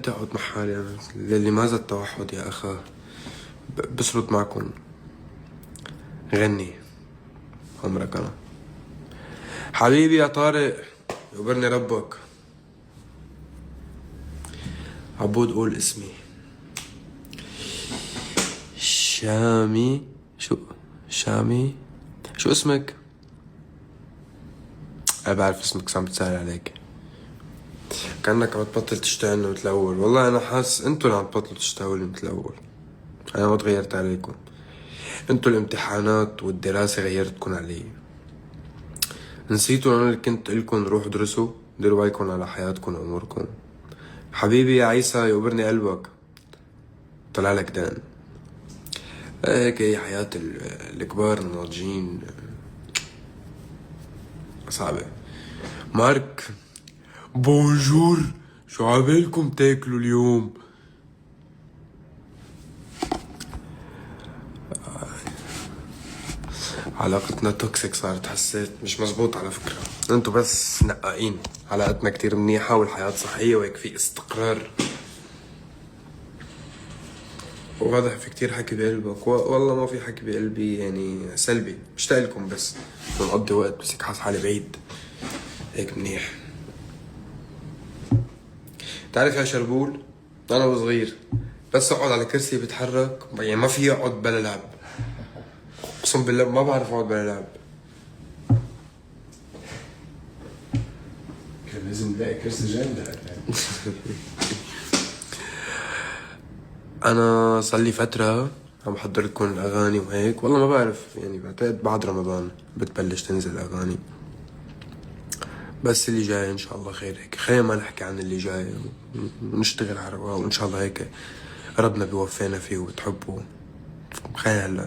بدي اقعد مع حالي انا. لماذا التوحد يا اخا؟ بسرد معكم. غني عمرك انا. حبيبي يا طارق، يقبرني ربك. عبود قول اسمي. شامي. شامي شو اسمك؟ انا بعرف اسمك بس عم بتسأل عليك. كأنك عم تبطل تشتغلني مثل الأول. والله أنا حاسس انتو اللي عم تبطلوا تشتغلوا مثل الأول. أنا ما تغيرت عليكم. انتو الامتحانات والدراسة غيرتكن علي. نسيتوا أنا اللي كنت قلكن روحوا درسوا، ديروا بالكن على حياتكن وأموركم. حبيبي يا عيسى، يقبرني قلبك. طلع لك دان. هيك هي حياة الكبار الناضجين. صعبة. مارك، بونجور، شو عبالكم تاكلوا اليوم؟ علاقتنا توكسيك صارت، حسيت مش مزبوط على فكرة. انتو بس نقائين. علاقتنا كتير منيحة والحياة صحية وهيك في استقرار. واضح في كتير حكي بقلبك. والله ما في حكي بقلبي، يعني سلبي. مشتاق لكم بس بنقضي وقت، بس هيك حاس حالي بعيد. هيك منيح. تعرف يا شربول، انا وصغير بس اقعد على كرسي بتحرك، يعني ما في اقعد بلا لعب. اقسم بالله ما بعرف اقعد بلا لعب. كان لازم نلاقي كرسي جنب. انا صار لي فتره عم بحضر لكم الاغاني وهيك. والله ما بعرف، يعني بعتقد بعد رمضان بتبلش تنزل اغاني. بس اللي جاي ان شاء الله خير. هيك خلينا ما نحكي عن اللي جاي ونشتغل على رواق، وان شاء الله هيك ربنا بيوفينا فيه وبتحبه. خلينا هلا